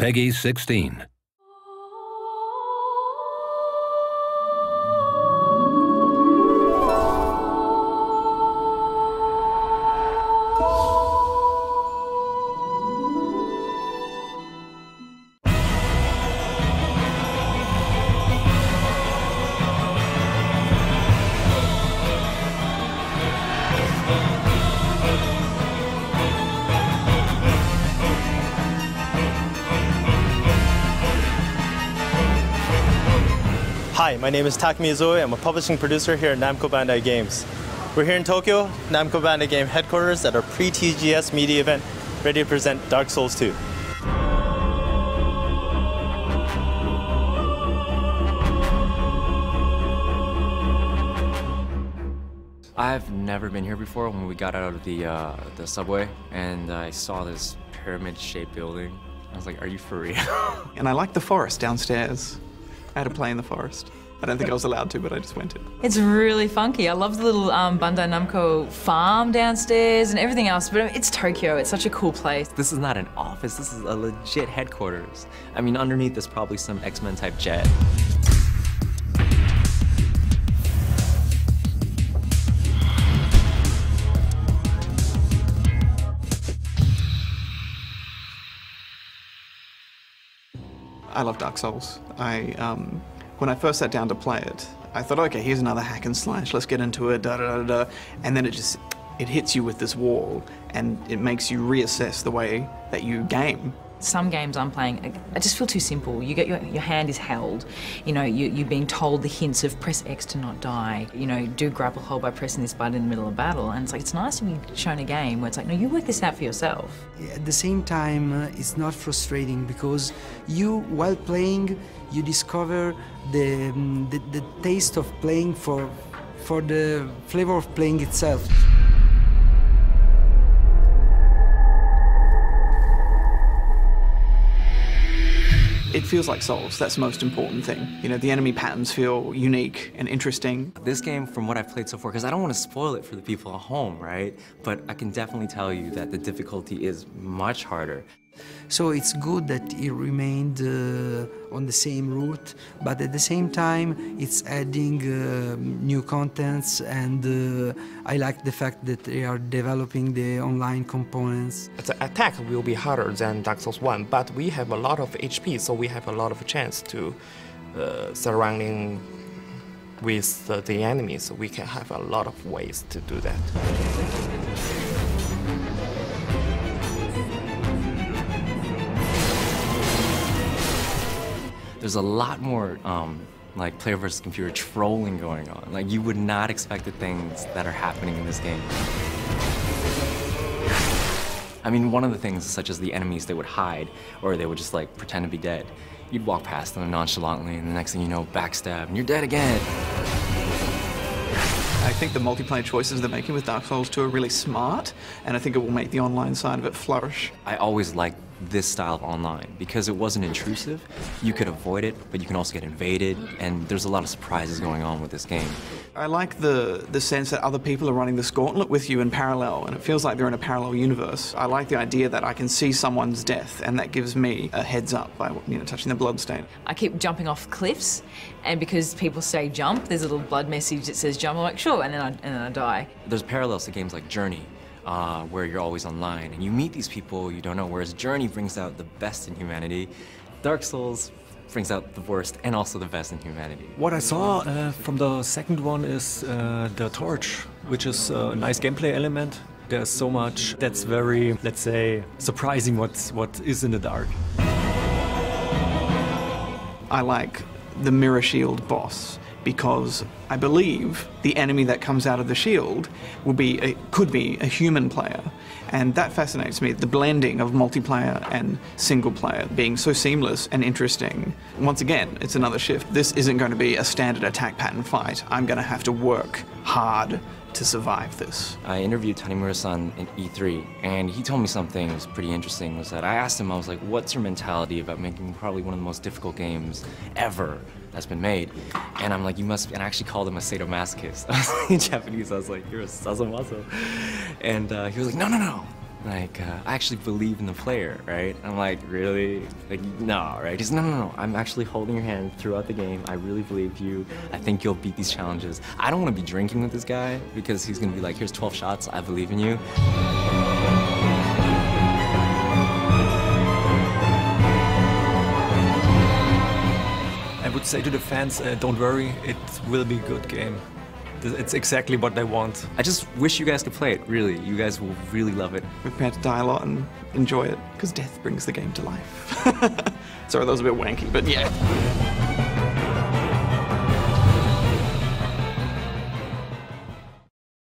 Peggy 16. Hi, my name is Takumi Izue. I'm a publishing producer here at Namco Bandai Games. We're here in Tokyo, Namco Bandai Game headquarters at our pre-TGS media event, ready to present Dark Souls 2. I've never been here before. When we got out of the subway and I saw this pyramid-shaped building, I was like, are you for real? And I like the forest downstairs. I had to play in the forest. I don't think I was allowed to, but I just went in. It's really funky. I love the little Bandai Namco farm downstairs and everything else, but it's Tokyo. It's such a cool place. This is not an office. This is a legit headquarters. I mean, underneath there's probably some X-Men type jet. I love Dark Souls. When I first sat down to play it, I thought, okay, here's another hack and slash, let's get into it, da-da-da-da. And then it hits you with this wall, and it makes you reassess the way that you game. Some games I'm playing, I just feel too simple. You get your hand is held, you know, you're being told the hints of press X to not die, you know, do grapple hold by pressing this button in the middle of battle, and it's like, it's nice to be shown a game where it's like, no, you work this out for yourself. At the same time, it's not frustrating because you, while playing, you discover the taste of playing for the flavor of playing itself. It feels like Souls, that's the most important thing. You know, the enemy patterns feel unique and interesting. This game, from what I've played so far, because I don't want to spoil it for the people at home, right? But I can definitely tell you that the difficulty is much harder. So it's good that it remained on the same route, but at the same time it's adding new contents, and I like the fact that they are developing the online components. The attack will be harder than Dark Souls 1, but we have a lot of HP, so we have a lot of chance to surrounding with the enemies, so we can have a lot of ways to do that. There's a lot more like player versus computer trolling going on. Like, you would not expect the things that are happening in this game. I mean, one of the things, such as the enemies, they would hide, or they would just like pretend to be dead. You'd walk past them nonchalantly, and the next thing you know, backstab, and you're dead again. I think the multiplayer choices they're making with Dark Souls 2 are really smart, and I think it will make the online side of it flourish. I always liked this style of online because it wasn't intrusive. You could avoid it, but you can also get invaded, and there's a lot of surprises going on with this game. I like the sense that other people are running this gauntlet with you in parallel, and it feels like they're in a parallel universe. I like the idea that I can see someone's death, and that gives me a heads up by, you know, touching the bloodstain. I keep jumping off cliffs, and because people say jump, there's a little blood message that says jump. I'm like, sure, and then I die. There's parallels to games like Journey, where you're always online, and you meet these people you don't know, whereas Journey brings out the best in humanity. Dark Souls brings out the worst and also the best in humanity. What I saw from the second one is the torch, which is a nice gameplay element. There's so much that's very, let's say, surprising what is in the dark. I like the mirror shield boss, because I believe the enemy that comes out of the shield could be a human player. And that fascinates me, the blending of multiplayer and single player being so seamless and interesting. Once again, it's another shift. This isn't going to be a standard attack pattern fight. I'm going to have to work hard to survive this. I interviewed Tanimura-san in E3, and he told me something that was pretty interesting, was that I asked him, I was like, what's your mentality about making probably one of the most difficult games ever that's been made? And I'm like, you must, and I actually called him a sadomasochist. I was like, in Japanese, I was like, you're a sazomaso. And he was like, no, like, I actually believe in the player, right? I'm like, really? Like, no, right? He's, no, I'm actually holding your hand throughout the game. I really believe you. I think you'll beat these challenges. I don't want to be drinking with this guy because he's going to be like, here's 12 shots, I believe in you. I would say to the fans, don't worry, it will be a good game. It's exactly what they want. I just wish you guys could play it, really. You guys will really love it. We're prepared to die a lot and enjoy it, because death brings the game to life. Sorry, that was a bit wanky, but yeah.